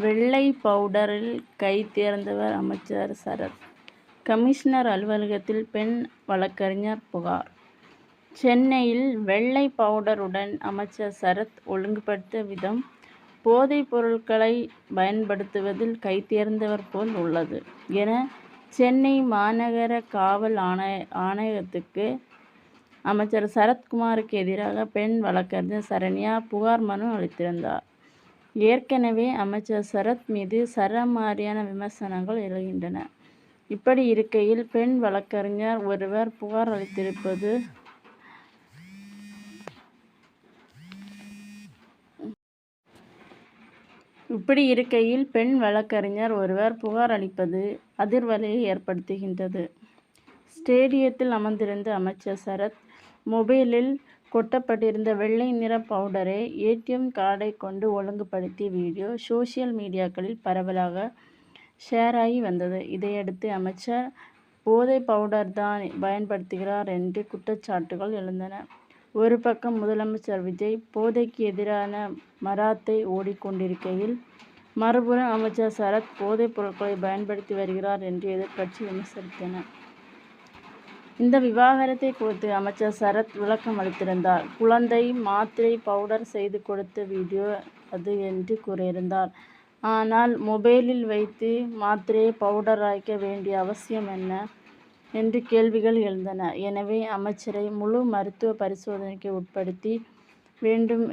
வெள்ளை பவுடரில் கை தேர்ந்தவர் அமைச்சர் சரத். கமிஷனர் அலுவலகத்தில் பெண் வழக்கறிஞர் புகார். சென்னையில் வெள்ளை பவுடருடன் அமைச்சர் சரத் ஒழுங்குபடுத்திய விதம் போதைப் பொருட்களை பயன்படுத்துவதில் கைதேர்ந்தவர் போல் உள்ளது என சென்னை மாநகர காவல் ஆணையத்துக்கு அமைச்சர் சரத்குமாருக்கு எதிராக பெண் வழக்கறிஞர் சரண்யா புகார் மனு அளித்திருந்தார். ஏற்கனவே அமைச்சர் சரத் மீது சரமாரியான விமர்சனங்கள் எழுகின்றன. இப்படி இருக்கையில் பெண் வழக்கறிஞர் ஒருவர் புகார் அளித்திருப்பது அதிர்வலையை ஏற்படுத்துகின்றது. ஸ்டேடியத்தில் அமர்ந்திருந்த அமைச்சர் சரத் மொபைலில் கொட்டப்பட்டிருந்த வெள்ளை நிற பவுடரை ஏடிஎம் கார்டை கொண்டு ஒழுங்குபடுத்திய வீடியோ சோசியல் மீடியாக்களில் பரவலாக ஷேர் ஆகி வந்தது. இதையடுத்து அமைச்சர் போதை பவுடர் தான் பயன்படுத்துகிறார் என்று குற்றச்சாட்டுகள் எழுந்தன. ஒரு பக்கம் முதலமைச்சர் விஜய் போதைக்கு எதிரான மராத்தை ஓடிக்கொண்டிருக்கையில், மறுபுறம் அமைச்சர் சரத் போதைப் பொருட்களை பயன்படுத்தி வருகிறார் என்று எதிர்க்கட்சி விமர்சித்தன. இந்த விவகாரத்தை குறித்து அமைச்சர் சரத் விளக்கம் அளித்திருந்தார். குழந்தை மாத்திரை பவுடர் செய்து கொடுத்த வீடியோ அது என்று கூறியிருந்தார். ஆனால் மொபைலில் வைத்து மாத்திரையை பவுடராக்க வேண்டிய அவசியம் என்ன என்று கேள்விகள் எழுந்தன. எனவே அமைச்சரை முழு மருத்துவ பரிசோதனைக்கு உட்படுத்தி வேண்டும்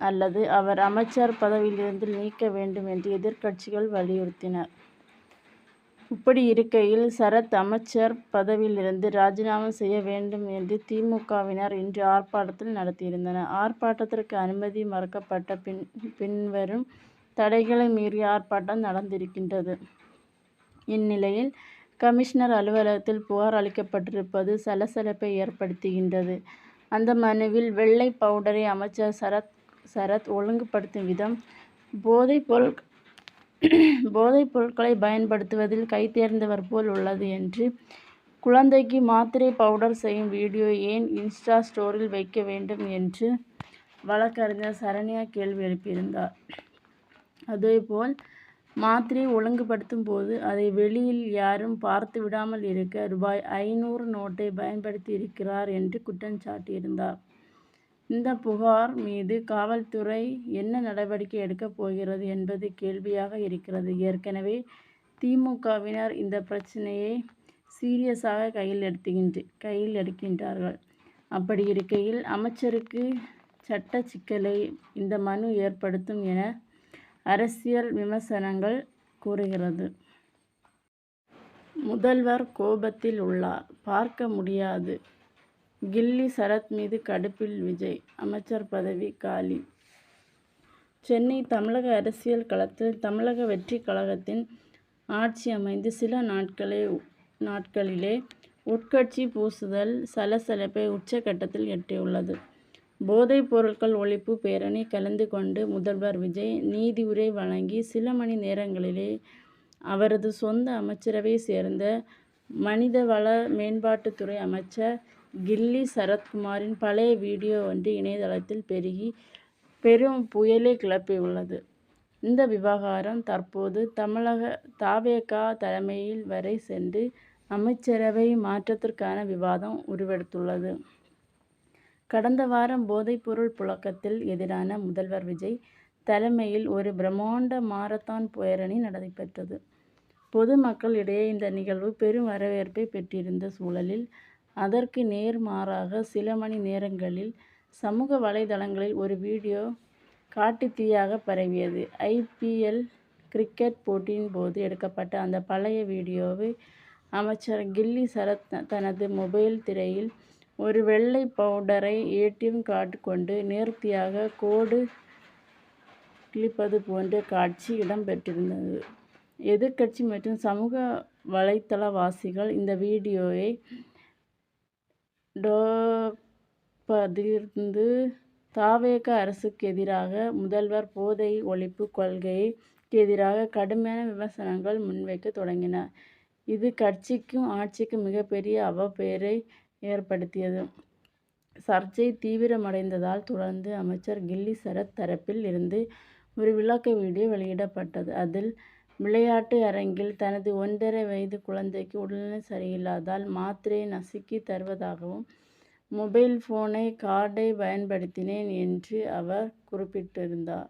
அல்லது அவர் அமைச்சர் பதவியிலிருந்து நீக்க வேண்டும் என்று எதிர்க்கட்சிகள் வலியுறுத்தின. இப்படி இருக்கையில் சரத் அமைச்சர் பதவியிலிருந்து ராஜினாமா செய்ய வேண்டும் என்று திமுகவினர் இன்று ஆர்ப்பாட்டத்தில் நடத்தியிருந்தனர். ஆர்ப்பாட்டத்திற்கு அனுமதி மறுக்கப்பட்ட பின்வரும் தடைகளை மீறி ஆர்ப்பாட்டம் நடந்திருக்கின்றது. இந்நிலையில் கமிஷனர் அலுவலகத்தில் புகார் அளிக்கப்பட்டிருப்பது சலசலப்பை ஏற்படுத்துகின்றது. அந்த மனுவில் வெள்ளை பவுடரை அமைச்சர் சரத் ஒழுங்குபடுத்தும் விதம் போதைப் பொருட்களை பயன்படுத்துவதில் கைதேர்ந்தவர் போல் உள்ளது என்றும், குழந்தைக்கு மாத்திரை பவுடர் செய்யும் வீடியோ ஏன் இன்ஸ்டா ஸ்டோரியில் வைக்க வேண்டும் என்று வழக்கறிஞர் சரண்யா கேள்வி எழுப்பியிருந்தார். அதேபோல் மாத்திரை ஒழுங்குபடுத்தும் போது அதை வெளியில் யாரும் பார்த்து விடாமல் இருக்க ரூ.500 நோட்டை பயன்படுத்தி இருக்கிறார் என்று குற்றம் சாட்டியிருந்தார். இந்த புகார் மீது காவல்துறை என்ன நடவடிக்கை எடுக்கப் போகிறது என்பது கேள்வியாக இருக்கிறது. ஏற்கனவே திமுகவினர் இந்த பிரச்னையை சீரியஸாக கையில் எடுக்கின்றார்கள். அப்படி இருக்கையில் அமைச்சருக்கு சட்ட சிக்கலை இந்த மனு ஏற்படுத்தும் என அரசியல் விமர்சனங்கள் கூறுகிறது. முதல்வர் கோபத்தில் உள்ளார், பார்க்க முடியாது. கில்லி சரத் மீது கடுப்பில் விஜய், அமைச்சர் பதவி காலி. சென்னை தமிழக அரசியல் களத்தில் தமிழக வெற்றிக் கழகத்தின் ஆட்சி அமைந்து சில நாட்களிலே உட்கட்சி பூசுதல் சலசலப்பை உச்சகட்டத்தில் எட்டியுள்ளது. போதைப் பொருட்கள் ஒழிப்பு பேரணி கலந்து கொண்டு முதல்வர் விஜய் நீதியுரை வழங்கி சில மணி நேரங்களிலே அவரது சொந்த அமைச்சரவையை சேர்ந்த மனிதவள மேம்பாட்டுத்துறை அமைச்சர் கில்லி சரத்குமாரின் பழைய வீடியோ ஒன்று இணையதளத்தில் பெருகி பெரும் புயலை கிளப்பியுள்ளது. இந்த விவகாரம் தற்போது தவேக தலைமையில் வரை சென்று அமைச்சரவை மாற்றத்திற்கான விவாதம் உருவெடுத்துள்ளது. கடந்த வாரம் போதைப்பொருள் புழக்கத்தில் எதிரான முதல்வர் விஜய் தலைமையில் ஒரு பிரம்மாண்ட மாரத்தான் பேரணி நடைபெற்றது. பொதுமக்கள் இடையே இந்த நிகழ்வு பெரும் வரவேற்பை பெற்றிருந்த சூழலில் அதற்கு நேர்மாறாக சில மணி நேரங்களில் சமூக வலைதளங்களில் ஒரு வீடியோ காட்டுத்தீயாக பரவியது. IPL கிரிக்கெட் போட்டியின் போது எடுக்கப்பட்ட அந்த பழைய வீடியோவை அமைச்சர் கில்லி சரத் தனது மொபைல் திரையில் ஒரு வெள்ளை பவுடரை ATM கார்டு கொண்டு நேர்த்தியாக கோடு கிழிப்பது போன்ற காட்சி இடம்பெற்றிருந்தது. எதிர்க்கட்சி மற்றும் சமூக வலைதளவாசிகள் இந்த வீடியோவை டோப்பதிலிருந்து தவேக அரசுக்கு எதிராக முதல்வர் போதை ஒழிப்பு கொள்கைக்கு எதிராக கடுமையான விமர்சனங்கள் முன்வைக்க தொடங்கினர். இது கட்சிக்கும் ஆட்சிக்கும் மிகப்பெரிய அவப்பெயரை ஏற்படுத்தியது. சர்ச்சை தீவிரமடைந்ததால் தொடர்ந்து அமைச்சர் கில்லி சரத் தரப்பில் இருந்து ஒரு விளக்க வீடியோ வெளியிடப்பட்டது. அதில் விளையாட்டு அரங்கில் தனது 1½ வயது குழந்தைக்கு உடல்நிலை சரியில்லாததால் மாத்திரையை நசுக்கி தருவதாகவும், மொபைல் போனை கார்டை பயன்படுத்தினேன் என்று அவர் குறிப்பிட்டிருந்தார்.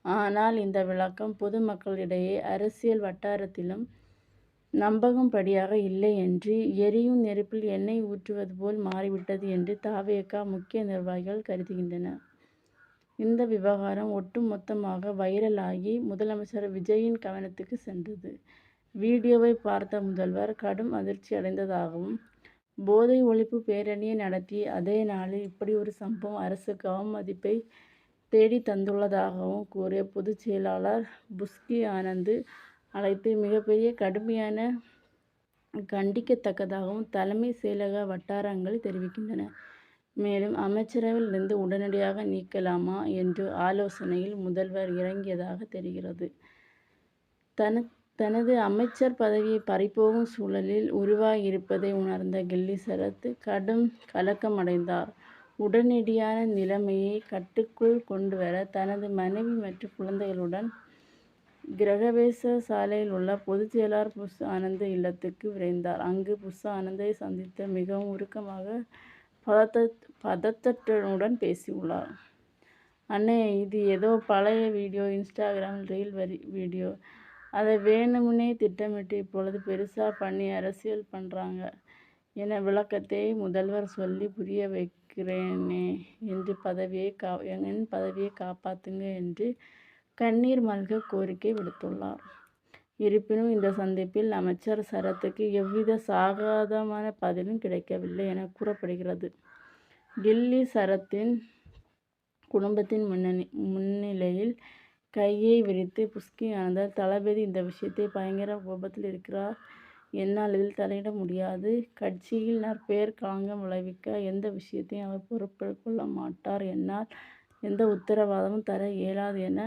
ஆனால் இந்த விளக்கம் பொதுமக்களிடையே அரசியல் வட்டாரத்திலும் நம்பும்படியாக இல்லை என்று, எரியும் நெருப்பில் எண்ணெய் ஊற்றுவது போல் மாறிவிட்டது என்று தவேகா முக்கிய நிர்வாகிகள் கருதுகின்றனர். இந்த விவகாரம் ஒட்டுமொத்தமாக வைரலாகி முதலமைச்சர் விஜயின் கவனத்துக்கு சென்றது. வீடியோவை பார்த்த முதல்வர் கடும் அதிர்ச்சி அடைந்ததாகவும், போதை ஒழிப்பு பேரணியை நடத்திய அதே நாளில் இப்படி ஒரு சம்பவம் அரசுக்கு அவமதிப்பை தேடி தந்துள்ளதாகவும் கூறிய பொதுச் செயலாளர் புஸ்கி ஆனந்த் அழைத்து மிகப்பெரிய கடுமையான கண்டிக்கத்தக்கதாகவும் தலைமை செயலக வட்டாரங்கள் தெரிவிக்கின்றன. மேலும் அமைச்சரவையில் இருந்து உடனடியாக நீக்கலாமா என்ற ஆலோசனையில் முதல்வர் இறங்கியதாக தெரிகிறது. தனது அமைச்சர் பதவியை பறிபோகும் சூழலில் உருவாகியிருப்பதை உணர்ந்த கில்லி சரத் கடும் கலக்கமடைந்தார். உடனடியான நிலைமையை கட்டுக்குள் கொண்டுவர தனது மனைவி மற்றும் குழந்தைகளுடன் கிரகவேச சாலையில் உள்ள பொதுச் செயலாளர் புஷ் ஆனந்த் இல்லத்துக்கு விரைந்தார். அங்கு புஷ் ஆனந்தை சந்தித்து மிகவும் உருக்கமாக பதட்டத்துடன் பேசியுள்ளார். அண்ணே, இது ஏதோ பழைய வீடியோ, இன்ஸ்டாகிராமில் ரீல் வீடியோ. அதை வேணும்னே திட்டமிட்டு இப்பொழுது பெருசா பண்ணி அரசியல் பண்றாங்க என விளக்கத்தை முதல்வர் சொல்லி புரிய வைக்கிறேனே என் பதவியை காப்பாத்துங்க என்று கண்ணீர் மல்க கோரிக்கை விடுத்துள்ளார். இருப்பினும் இந்த சந்திப்பில் அமைச்சர் சரத்துக்கு எவ்வித சாதகமான பதிலும் கிடைக்கவில்லை என கூறப்படுகிறது. கில்லி சரத்தின் குடும்பத்தின் முன்னிலையில் கையை விரித்து புஸ்கி ஆனந்த், தளபதி இந்த விஷயத்தில் பயங்கர கோபத்தில் இருக்கிறார். என்னால் இதில் தலையிட முடியாது. கட்சியில் நற்பெயர் களங்கம் விளைவிக்க எந்த விஷயத்தையும் அவர் பொறுப்பெடுத்துக் கொள்ள மாட்டார். என்னால் எந்த உத்தரவாதமும் தர இயலாது என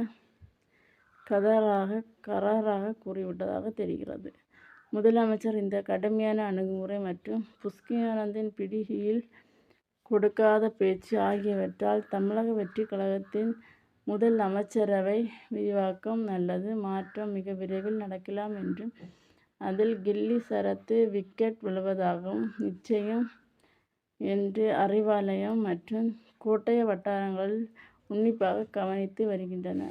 கறாராக கூறிவிட்டதாக தெரிகிறது. முதலமைச்சர் இந்த கடுமையான அணுகுமுறை மற்றும் புஸ்கி ஆனந்தின் பிடியில் கொடுக்காத பேச்சு ஆகியவற்றால் தமிழக வெற்றிக் கழகத்தின் முதல் அமைச்சரவை விரிவாக்கம் அல்லது மாற்றம் மிக விரைவில் நடக்கலாம் என்றும், அதில் கில்லி சரத் விக்கெட் விழுவதாகவும் நிச்சயம் என்று அறிவாலயம் மற்றும் கோட்டய வட்டாரங்கள் உன்னிப்பாக கவனித்து வருகின்றன.